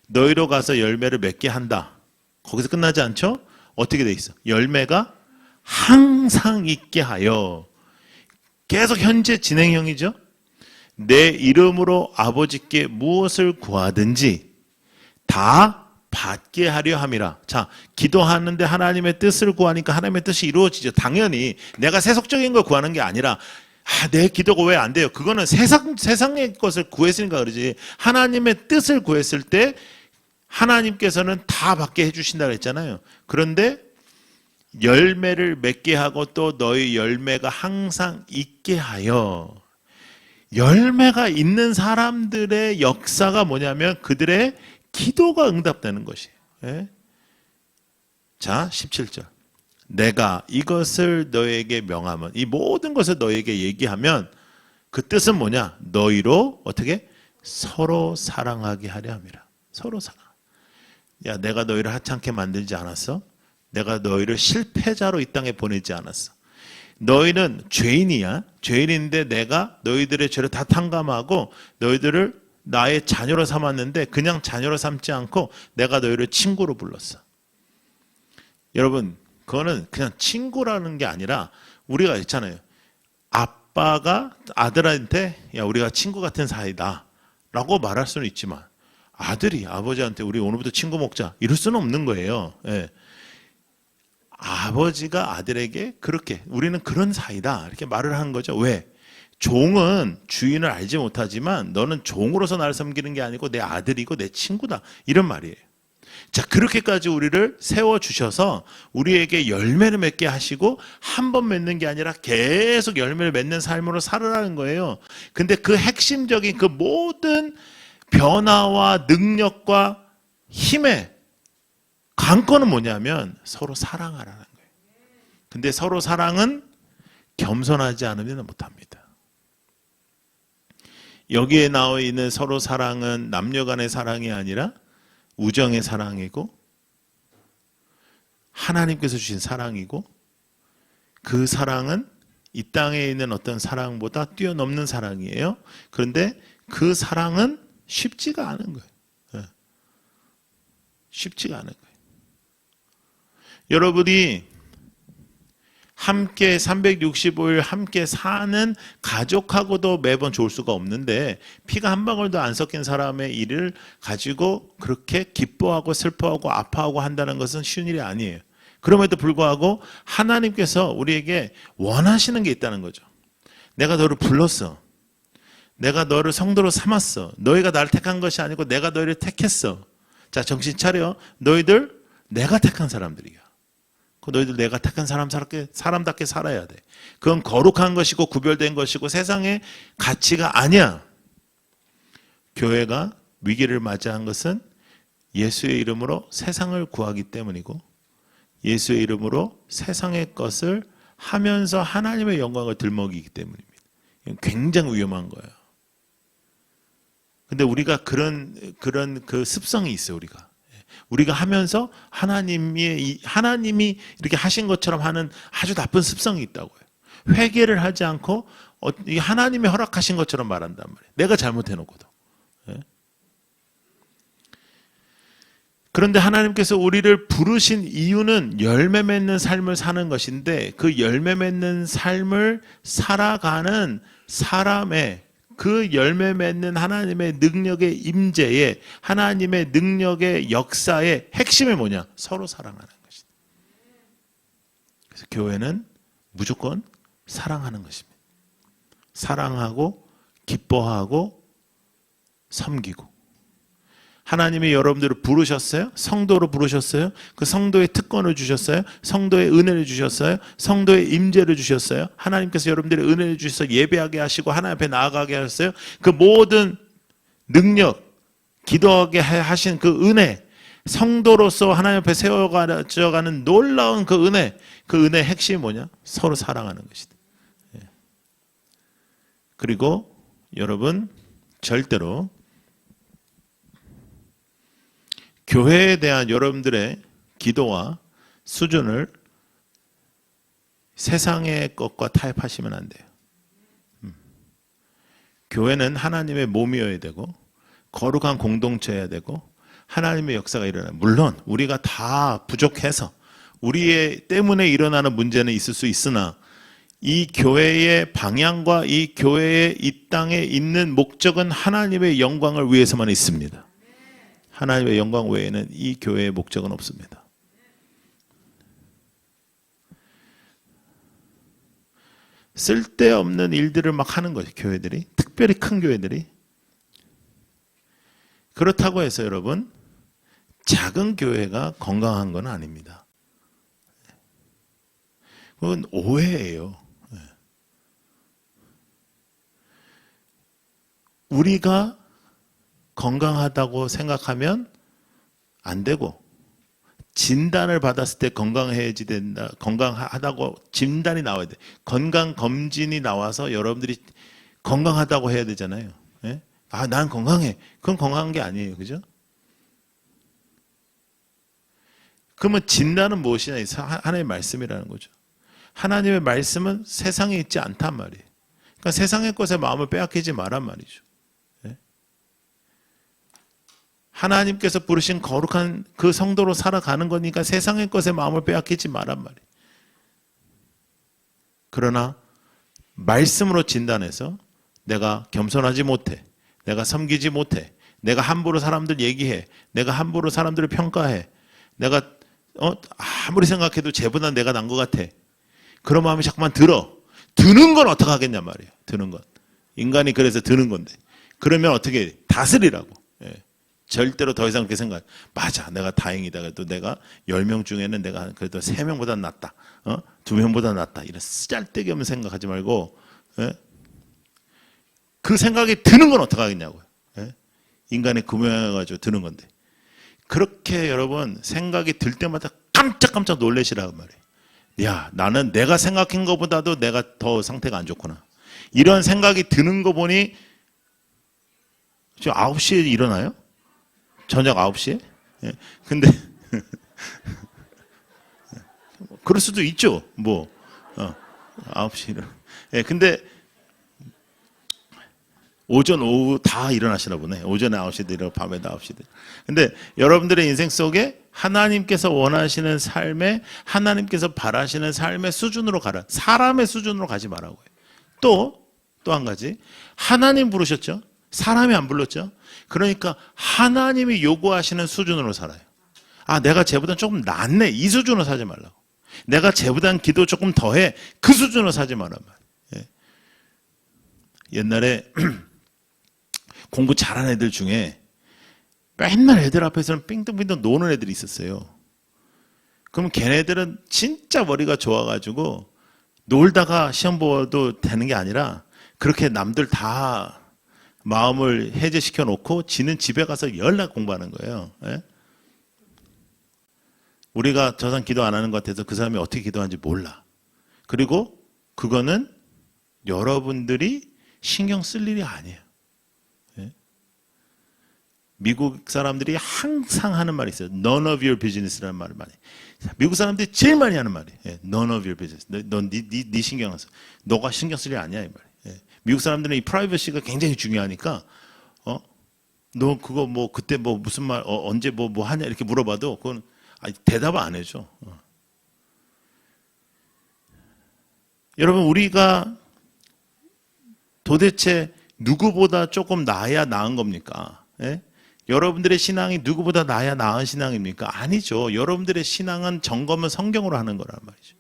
너희로 가서 열매를 맺게 한다. 거기서 끝나지 않죠? 어떻게 돼 있어? 열매가 항상 있게 하여. 계속 현재 진행형이죠. 내 이름으로 아버지께 무엇을 구하든지 다 받게 하려 함이라. 자, 기도하는데 하나님의 뜻을 구하니까 하나님의 뜻이 이루어지죠. 당연히 내가 세속적인 걸 구하는 게 아니라 내 기도가 왜 안 돼요? 그거는 세상의 것을 구했으니까 그러지. 하나님의 뜻을 구했을 때 하나님께서는 다 받게 해주신다고 했잖아요. 그런데 열매를 맺게 하고 또 너희 열매가 항상 있게 하여. 열매가 있는 사람들의 역사가 뭐냐면 그들의 기도가 응답되는 것이에요. 예? 자, 17절. 내가 이것을 너에게 명하면, 이 모든 것을 너에게 얘기하면 그 뜻은 뭐냐? 너희로 어떻게? 서로 사랑하게 하려 함이라. 서로 사랑. 야, 내가 너희를 하찮게 만들지 않았어? 내가 너희를 실패자로 이 땅에 보내지 않았어. 너희는 죄인이야. 죄인인데 내가 너희들의 죄를 다 탕감하고 너희들을 나의 자녀로 삼았는데 그냥 자녀로 삼지 않고 내가 너희를 친구로 불렀어. 여러분, 그거는 그냥 친구라는 게 아니라 우리가 있잖아요. 아빠가 아들한테 야, 우리가 친구 같은 사이다 라고 말할 수는 있지만 아들이 아버지한테 우리 오늘부터 친구 먹자 이럴 수는 없는 거예요. 예. 아버지가 아들에게 그렇게 우리는 그런 사이다 이렇게 말을 하는 거죠. 왜? 종은 주인을 알지 못하지만 너는 종으로서 나를 섬기는 게 아니고 내 아들이고 내 친구다 이런 말이에요. 자, 그렇게까지 우리를 세워주셔서 우리에게 열매를 맺게 하시고 한 번 맺는 게 아니라 계속 열매를 맺는 삶으로 살아라는 거예요. 근데 그 핵심적인 그 모든 변화와 능력과 힘의 관건은 뭐냐면 서로 사랑하라는 거예요. 근데 서로 사랑은 겸손하지 않으면 못합니다. 여기에 나와 있는 서로 사랑은 남녀 간의 사랑이 아니라 우정의 사랑이고 하나님께서 주신 사랑이고 그 사랑은 이 땅에 있는 어떤 사랑보다 뛰어넘는 사랑이에요. 그런데 그 사랑은 쉽지가 않은 거예요. 쉽지가 않은 거예요. 여러분이 함께 365일 함께 사는 가족하고도 매번 좋을 수가 없는데 피가 한 방울도 안 섞인 사람의 일을 가지고 그렇게 기뻐하고 슬퍼하고 아파하고 한다는 것은 쉬운 일이 아니에요. 그럼에도 불구하고 하나님께서 우리에게 원하시는 게 있다는 거죠. 내가 너를 불렀어. 내가 너를 성도로 삼았어. 너희가 나를 택한 것이 아니고 내가 너희를 택했어. 자, 정신 차려. 너희들 내가 택한 사람들이야. 너희들 내가 택한 사람답게 살아야 돼. 그건 거룩한 것이고 구별된 것이고 세상의 가치가 아니야. 교회가 위기를 맞이한 것은 예수의 이름으로 세상을 구하기 때문이고 예수의 이름으로 세상의 것을 하면서 하나님의 영광을 들먹이기 때문입니다. 이건 굉장히 위험한 거예요. 근데 우리가 그런 그 습성이 있어요, 우리가 하면서 하나님이 이렇게 하신 것처럼 하는 아주 나쁜 습성이 있다고요. 회개를 하지 않고 하나님이 허락하신 것처럼 말한단 말이에요. 내가 잘못해놓고도. 그런데 하나님께서 우리를 부르신 이유는 열매 맺는 삶을 사는 것인데 그 열매 맺는 삶을 살아가는 사람의 그 열매 맺는 하나님의 능력의 임재에 하나님의 능력의 역사의 핵심이 뭐냐? 서로 사랑하는 것이다. 그래서 교회는 무조건 사랑하는 것입니다. 사랑하고 기뻐하고 섬기고 하나님이 여러분들을 부르셨어요? 성도로 부르셨어요? 그 성도의 특권을 주셨어요? 성도의 은혜를 주셨어요? 성도의 임재를 주셨어요? 하나님께서 여러분들의 은혜를 주셔서 예배하게 하시고 하나님 앞에 나아가게 하셨어요? 그 모든 능력, 기도하게 하신 그 은혜, 성도로서 하나님 앞에 세워가는 놀라운 그 은혜의 핵심이 뭐냐? 서로 사랑하는 것이다. 그리고 여러분 절대로 교회에 대한 여러분들의 기도와 수준을 세상의 것과 타협하시면 안 돼요. 교회는 하나님의 몸이어야 되고 거룩한 공동체여야 되고 하나님의 역사가 일어나요. 물론 우리가 다 부족해서 우리 때문에 일어나는 문제는 있을 수 있으나 이 교회의 방향과 이 교회의 이 땅에 있는 목적은 하나님의 영광을 위해서만 있습니다. 하나님의 영광 외에는 이 교회의 목적은 없습니다. 쓸데없는 일들을 막 하는 거죠, 교회들이. 특별히 큰 교회들이. 그렇다고 해서 여러분, 작은 교회가 건강한 건 아닙니다. 그건 오해예요. 우리가 건강하다고 생각하면 안 되고 진단을 받았을 때 건강해야지 된다. 건강하다고 진단이 나와야 돼. 건강 검진이 나와서 여러분들이 건강하다고 해야 되잖아요. 예? 아, 난 건강해. 그건 건강한 게 아니에요. 그죠? 그러면 진단은 무엇이냐? 하나님의 말씀이라는 거죠. 하나님의 말씀은 세상에 있지 않단 말이에요. 그러니까 세상의 것에 마음을 빼앗기지 말란 말이죠. 예? 하나님께서 부르신 거룩한 그 성도로 살아가는 거니까 세상의 것에 마음을 빼앗기지 말란 말이에요. 그러나 말씀으로 진단해서 내가 겸손하지 못해, 내가 섬기지 못해, 내가 함부로 사람들 얘기해, 내가 함부로 사람들을 평가해, 내가 아무리 생각해도 쟤보다 내가 난 것 같아. 그런 마음이 자꾸만 들어. 드는 건 어떻게 하겠냐 말이에요. 드는 건. 인간이 그래서 드는 건데. 그러면 어떻게 다스리라고. 예. 절대로 더 이상 그렇게 생각. 맞아, 내가 다행이다. 그래도 내가 10명 중에는 내가 그래도 3명보다 낫다. 2명보다 낫다. 이런 쓰잘데기 없는 생각하지 말고, 예? 그 생각이 드는 건 어떻게 하겠냐고요. 예? 인간의 구명해가지고 드는 건데. 그렇게 여러분 생각이 들 때마다 깜짝깜짝 놀라시라고 말이에요. 야, 나는 내가 생각한 것보다도 내가 더 상태가 안 좋구나. 이런 생각이 드는 거 보니 지금 9시에 일어나요? 저녁 9시에? 예. 근데 그럴 수도 있죠. 9시에 일어나. 예, 근데 오전, 오후 다 일어나시나 보네. 오전에 9시도 일어나고 밤에도 9시도. 근데 여러분들의 인생 속에 하나님께서 원하시는 삶에, 하나님께서 바라시는 삶의 수준으로 가라. 사람의 수준으로 가지 말라고요. 또 한 가지. 하나님 부르셨죠? 사람이 안 불렀죠? 그러니까 하나님이 요구하시는 수준으로 살아요. 아, 내가 쟤보다 조금 낫네. 이 수준으로 사지 말라고. 내가 쟤보단 기도 조금 더해. 그 수준으로 사지 말란 말이에요. 예. 옛날에 공부 잘하는 애들 중에 맨날 애들 앞에서는 삥뚱삥뚱 노는 애들이 있었어요. 그럼 걔네들은 진짜 머리가 좋아가지고 놀다가 시험 보도 되는 게 아니라 그렇게 남들 다 마음을 해제시켜 놓고 지는 집에 가서 연락 공부하는 거예요. 예? 우리가 저 사람 기도 안 하는 것 같아서 그 사람이 어떻게 기도하는지 몰라. 그리고 그거는 여러분들이 신경 쓸 일이 아니에요. 미국 사람들이 항상 하는 말이 있어요. None of your business라는 말을 많이. 미국 사람들이 제일 많이 하는 말이에요. None of your business. 네 신경 안 써. 너가 신경 쓸 일 아니야 이 말. 미국 사람들은 이 프라이버시가 굉장히 중요하니까, 너 그거 뭐 그때 뭐 무슨 말 언제 뭐 하냐 이렇게 물어봐도 그건 대답을 안 해줘. 여러분 우리가 도대체 누구보다 조금 나아야 나은 겁니까? 예? 여러분들의 신앙이 누구보다 나아야 나은 신앙입니까? 아니죠. 여러분들의 신앙은 점검은 성경으로 하는 거란 말이죠.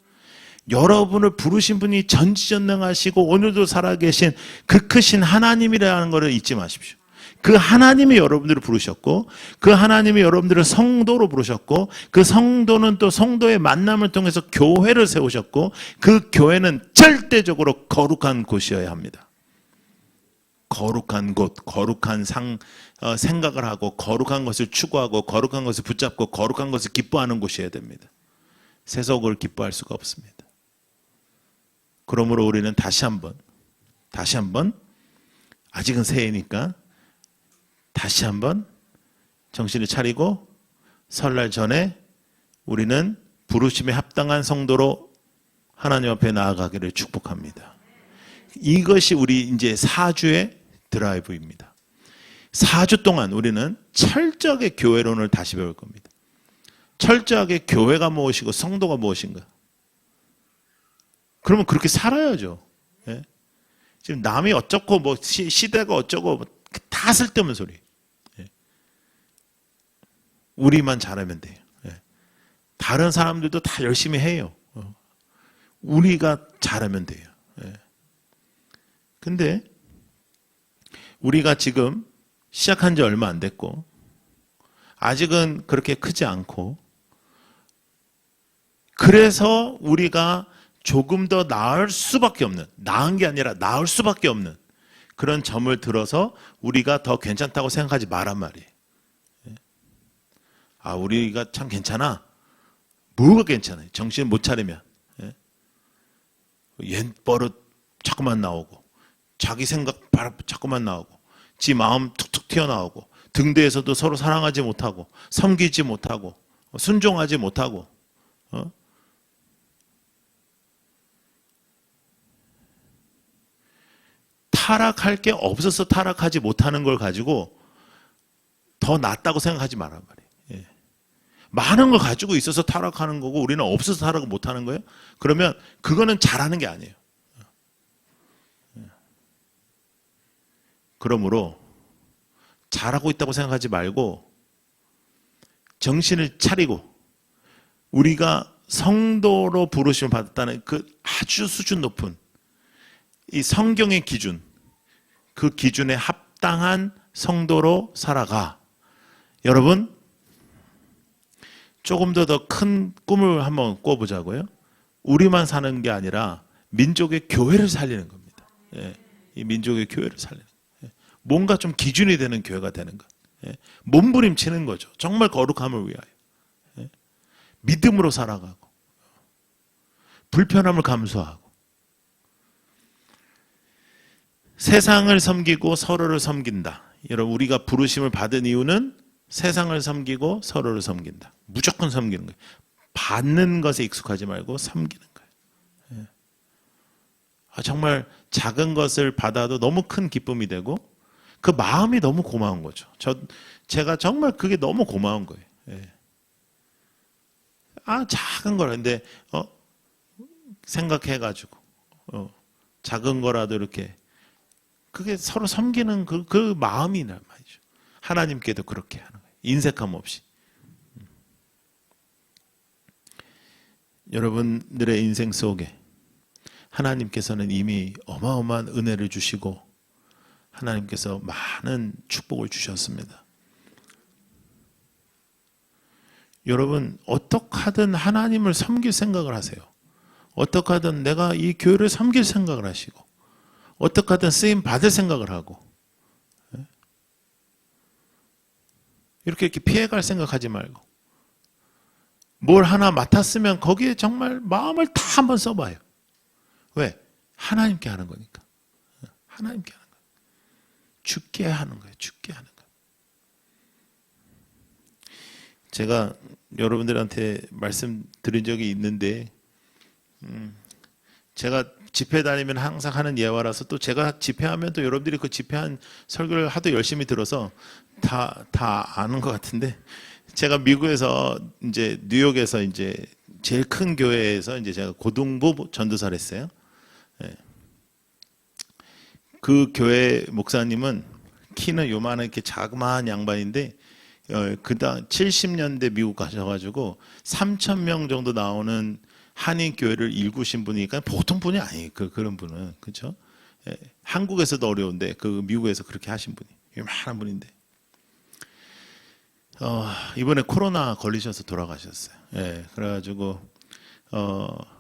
여러분을 부르신 분이 전지전능하시고 오늘도 살아계신 그 크신 하나님이라는 것을 잊지 마십시오. 그 하나님이 여러분들을 부르셨고 그 하나님이 여러분들을 성도로 부르셨고 그 성도는 또 성도의 만남을 통해서 교회를 세우셨고 그 교회는 절대적으로 거룩한 곳이어야 합니다. 거룩한 곳, 거룩한 생각을 하고 거룩한 것을 추구하고 거룩한 것을 붙잡고 거룩한 것을 기뻐하는 곳이어야 됩니다. 세속을 기뻐할 수가 없습니다. 그러므로 우리는 다시 한번 아직은 새해니까 다시 한번 정신을 차리고 설날 전에 우리는 부르심에 합당한 성도로 하나님 앞에 나아가기를 축복합니다. 이것이 우리 이제 4주의 드라이브입니다. 4주 동안 우리는 철저하게 교회론을 다시 배울 겁니다. 철저하게 교회가 무엇이고 성도가 무엇인가. 그러면 그렇게 살아야죠. 예? 지금 남이 어쩌고 뭐 시대가 어쩌고 다 쓸데없는 소리. 예? 우리만 잘하면 돼요. 예? 다른 사람들도 다 열심히 해요. 우리가 잘하면 돼요. 예? 근데 우리가 지금 시작한 지 얼마 안 됐고 아직은 그렇게 크지 않고 그래서 우리가 조금 더 나을 수밖에 없는, 나은 게 아니라 나을 수밖에 없는 그런 점을 들어서 우리가 더 괜찮다고 생각하지 말란 말이에요. 아, 우리가 참 괜찮아. 뭐가 괜찮아요? 정신 못 차리면. 옛버릇 자꾸만 나오고 자기 생각 자꾸만 나오고 지 마음 툭툭 튀어나오고 등대에서도 서로 사랑하지 못하고 섬기지 못하고 순종하지 못하고 타락할 게 없어서 타락하지 못하는 걸 가지고 더 낫다고 생각하지 말란 말이에요. 예. 많은 걸 가지고 있어서 타락하는 거고 우리는 없어서 타락을 못하는 거예요. 그러면 그거는 잘하는 게 아니에요. 그러므로 잘하고 있다고 생각하지 말고 정신을 차리고 우리가 성도로 부르심을 받았다는 그 아주 수준 높은 이 성경의 기준, 그 기준에 합당한 성도로 살아가. 여러분, 조금 더 큰 꿈을 한번 꿔보자고요. 우리만 사는 게 아니라 민족의 교회를 살리는 겁니다. 예, 이 민족의 교회를 살리는 거예요. 예, 뭔가 좀 기준이 되는 교회가 되는 것. 예, 몸부림치는 거죠. 정말 거룩함을 위하여. 예, 믿음으로 살아가고 불편함을 감수하고 세상을 섬기고 서로를 섬긴다. 여러분, 우리가 부르심을 받은 이유는 세상을 섬기고 서로를 섬긴다. 무조건 섬기는 거예요. 받는 것에 익숙하지 말고 섬기는 거예요. 정말 작은 것을 받아도 너무 큰 기쁨이 되고 그 마음이 너무 고마운 거죠. 제가 정말 그게 너무 고마운 거예요. 작은 거라는데 생각해가지고 작은 거라도 이렇게 그게 서로 섬기는 그 마음이란 말이죠. 하나님께도 그렇게 하는 거예요. 인색함 없이. 여러분들의 인생 속에 하나님께서는 이미 어마어마한 은혜를 주시고 하나님께서 많은 축복을 주셨습니다. 여러분, 어떻게 하든 하나님을 섬길 생각을 하세요. 어떻게 하든 내가 이 교회를 섬길 생각을 하시고 어떻게 하든 쓰임 받을 생각을 하고 이렇게 피해갈 생각하지 말고 뭘 하나 맡았으면 거기에 정말 마음을 다 한번 써봐요. 왜? 하나님께 하는 거니까. 하나님께 하는 거예요. 죽게 하는 거예요. 죽게 하는 거예요. 제가 여러분들한테 말씀드린 적이 있는데 제가 집회 다니면 항상 하는 예화라서 또 제가 집회하면 또 여러분들이 그 집회한 설교를 하도 열심히 들어서 다 아는 것 같은데 제가 미국에서 이제 뉴욕에서 이제 제일 큰 교회에서 이제 제가 고등부 전도사를 했어요. 그 교회 목사님은 키는 요만한 이렇게 자그마한 양반인데 그당 70년대 미국 가셔가지고 3,000명 정도 나오는 한인 교회를 일구신 분이니까 보통 분이 아니에요. 그런 분은 그렇죠. 한국에서도 어려운데 그 미국에서 그렇게 하신 분이 유명한 분인데 이번에 코로나 걸리셔서 돌아가셨어요. 그래가지고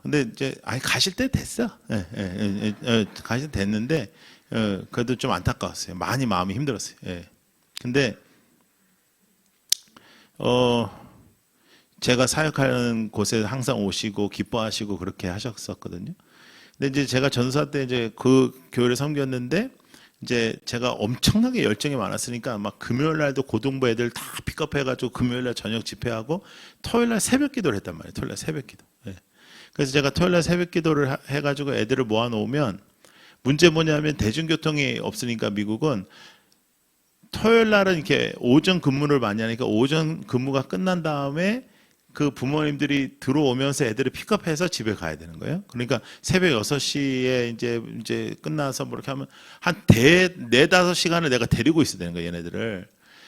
근데 이제 가실 때 됐어. 가실 때 됐는데 그래도 좀 안타까웠어요. 많이 마음이 힘들었어요. 근데 제가 사역하는 곳에 항상 오시고 기뻐하시고 그렇게 하셨었거든요. 근데 이제 제가 전사 때 이제 그 교회를 섬겼는데 이제 제가 엄청나게 열정이 많았으니까 막 금요일 날도 고등부 애들 다 픽업해가지고 금요일 날 저녁 집회하고 토요일 날 새벽 기도를 했단 말이에요. 토요일 날 새벽 기도. 그래서 제가 토요일 날 새벽 기도를 해가지고 애들을 모아놓으면 문제 뭐냐면 대중교통이 없으니까 미국은 토요일 날은 이렇게 오전 근무를 많이 하니까 오전 근무가 끝난 다음에 그 부모님들이 들어오면서 애들을 픽업해서 집에 가야 되는 거예요. 그러니까 새벽 6시에 이제 끝나서 뭐 이렇게 하면 한 4-5시간을 내가 데리고 있어야 되는 거예요, 얘네들을.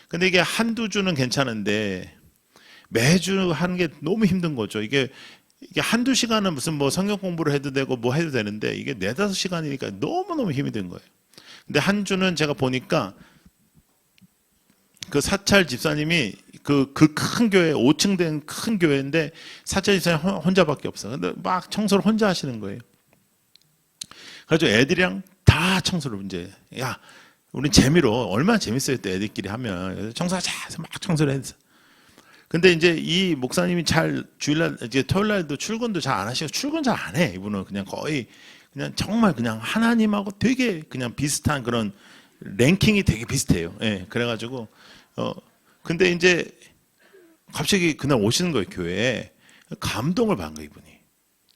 근데 이게 한두 주는 괜찮은데 매주 하는 게 너무 힘든 거죠. 이게 한두 시간은 무슨 뭐 성경 공부를 해도 되고 뭐 해도 되는데 이게 4-5시간이니까 너무너무 힘이 든 거예요. 근데 한 주는 제가 보니까 그 사찰 집사님이 그 큰 교회 5층 된 큰 교회인데 사찰 집사님 혼자밖에 없어. 근데 막 청소를 혼자 하시는 거예요. 그래서 애들이랑 다 청소를 이제 우린 재미로 얼마나 재밌어요 또 애들끼리 하면 청소하자 해서 막 청소를 했어. 근데 이제 이 목사님이 잘 주일날 이제 토요일날도 출근도 잘 안 하시고 출근 잘 안 해. 이분은 그냥 거의 그냥 정말 그냥 하나님하고 되게 그냥 비슷한 그런 랭킹이 되게 비슷해요. 그래가지고 근데 이제 갑자기 그날 오시는 거예요 교회에. 감동을 받은 거예요 이분이.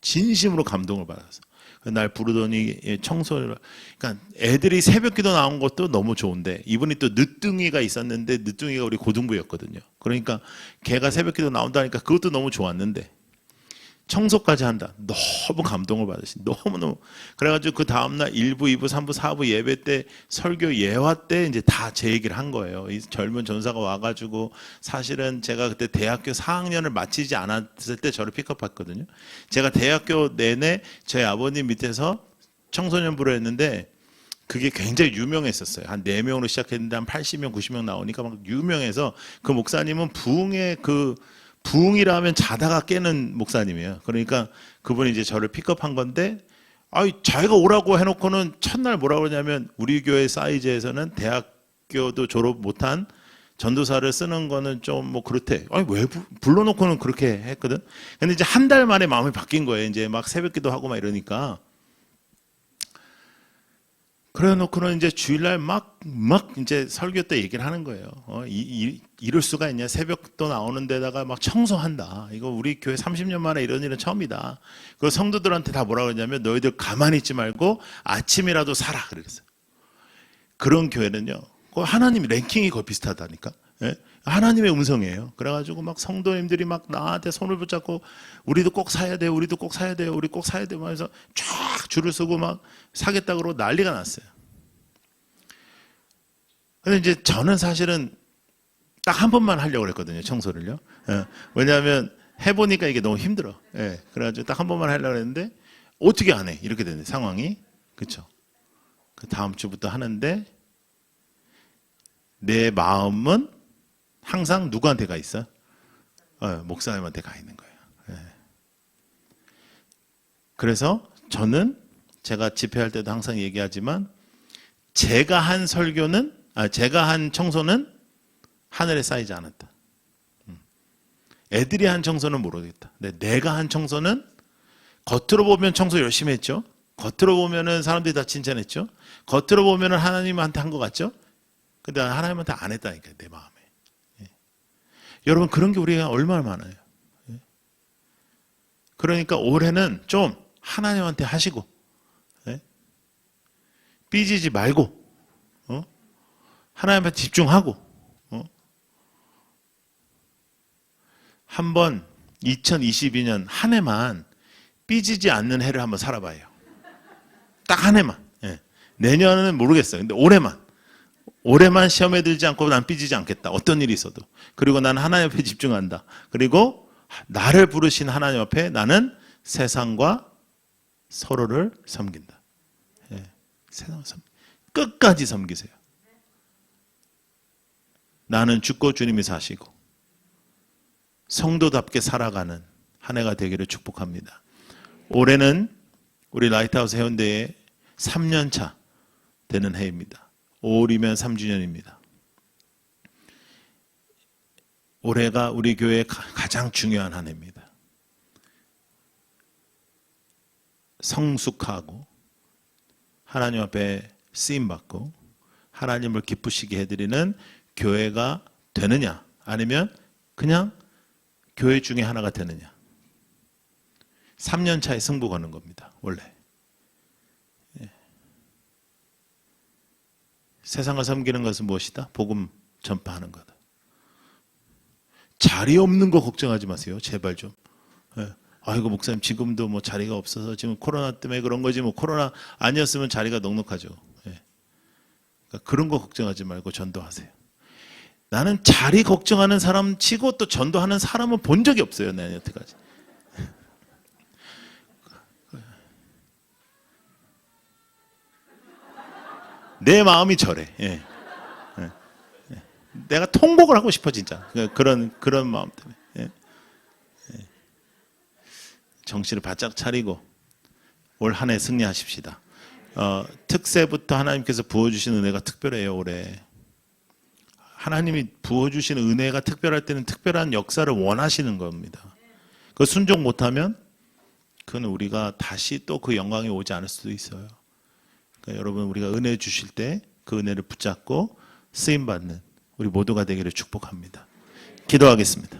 진심으로 감동을 받아서 날 부르더니 청소를, 그러니까 애들이 새벽기도 나온 것도 너무 좋은데 이분이 또 늦둥이가 있었는데 늦둥이가 우리 고등부였거든요. 그러니까 걔가 새벽기도 나온다니까 그것도 너무 좋았는데 청소까지 한다. 너무 감동을 받으신, 너무너무. 그래가지고 그 다음날 1부, 2부, 3부, 4부 예배 때 설교 예화 때 이제 다 제 얘기를 한 거예요. 이 젊은 전사가 와가지고 사실은 제가 그때 대학교 4학년을 마치지 않았을 때 저를 픽업했거든요. 제가 대학교 내내 저희 아버님 밑에서 청소년부를 했는데 그게 굉장히 유명했었어요. 한 4명으로 시작했는데 한 80명, 90명 나오니까 막 유명해서 그 목사님은 부흥이라 하면 자다가 깨는 목사님이에요. 그러니까 그분이 이제 저를 픽업한 건데, 자기가 오라고 해놓고는 첫날 뭐라고 그러냐면 우리 교회 사이즈에서는 대학교도 졸업 못한 전도사를 쓰는 거는 좀 뭐 그렇대. 왜 불러놓고는 그렇게 했거든. 근데 이제 한 달 만에 마음이 바뀐 거예요. 이제 막 새벽기도 하고 막 이러니까. 그래 놓고는 이제 주일날 막 이제 설교 때 얘기를 하는 거예요. 이럴 수가 있냐. 새벽도 나오는 데다가 막 청소한다. 이거 우리 교회 30년 만에 이런 일은 처음이다. 그 성도들한테 다 뭐라 그러냐면 너희들 가만히 있지 말고 아침이라도 살아. 그랬어요. 그런 교회는요. 하나님 랭킹이 거의 비슷하다니까. 예? 하나님의 음성이에요. 그래가지고 막 성도님들이 막 나한테 손을 붙잡고 우리도 꼭 사야 돼요. 우리도 꼭 사야 돼요. 우리 꼭 사야 돼요. 하면서 쫙 줄을 서고 막 사겠다고 그러고 난리가 났어요. 근데 이제 저는 사실은 딱 한 번만 하려고 그랬거든요. 청소를요. 예. 왜냐하면 해보니까 이게 너무 힘들어. 예. 그래가지고 딱 한 번만 하려고 했는데 어떻게 안 해? 이렇게 되는 상황이. 그렇죠. 그 다음 주부터 하는데 내 마음은 항상 누구한테 가 있어? 목사님한테 가 있는 거예요. 예. 그래서 저는 제가 집회할 때도 항상 얘기하지만 제가 한 청소는 하늘에 쌓이지 않았다. 애들이 한 청소는 모르겠다. 근데 내가 한 청소는 겉으로 보면 청소 열심히 했죠. 겉으로 보면은 사람들이 다 칭찬했죠. 겉으로 보면은 하나님한테 한 것 같죠. 근데 하나님한테 안 했다니까요. 내 마음에. 예. 여러분 그런 게 우리가 얼마나 많아요. 예. 그러니까 올해는 좀 하나님한테 하시고 예. 삐지지 말고 하나님한테 집중하고 한번 2022년 한 해만 삐지지 않는 해를 한번 살아봐요. 딱 한 해만. 예. 내년은 모르겠어요. 근데 올해만 시험에 들지 않고 난 삐지지 않겠다. 어떤 일이 있어도. 그리고 난 하나님 앞에 집중한다. 그리고 나를 부르신 하나님 앞에 나는 세상과 서로를 섬긴다. 예. 세상을 끝까지 섬기세요. 나는 죽고 주님이 사시고 성도답게 살아가는 한 해가 되기를 축복합니다. 올해는 우리 라이트하우스 해운대의 3년차 되는 해입니다. 5월이면 3주년입니다. 올해가 우리 교회의 가장 중요한 한 해입니다. 성숙하고 하나님 앞에 쓰임받고 하나님을 기쁘시게 해드리는 교회가 되느냐 아니면 그냥 교회 중에 하나가 되느냐. 3년 차에 승부 거는 겁니다. 원래. 예. 세상을 섬기는 것은 무엇이다? 복음 전파하는 거다. 자리 없는 거 걱정하지 마세요. 제발 좀. 예. 아이고 목사님 지금도 뭐 자리가 없어서 지금 코로나 때문에 그런 거지 뭐 코로나 아니었으면 자리가 넉넉하죠. 예. 그러니까 그런 거 걱정하지 말고 전도하세요. 나는 자리 걱정하는 사람 치고 또 전도하는 사람은 본 적이 없어요. 내 여태까지. 내 마음이 저래. 예. 예. 예. 내가 통곡을 하고 싶어 진짜. 그런 마음 때문에. 예. 예. 정신을 바짝 차리고 올 한 해 승리하십시다. 특세부터 하나님께서 부어주신 은혜가 특별해요. 올해. 하나님이 부어주시는 은혜가 특별할 때는 특별한 역사를 원하시는 겁니다. 그 순종 못하면 그건 우리가 다시 또 그 영광이 오지 않을 수도 있어요. 그러니까 여러분 우리가 은혜 주실 때 그 은혜를 붙잡고 쓰임받는 우리 모두가 되기를 축복합니다. 기도하겠습니다.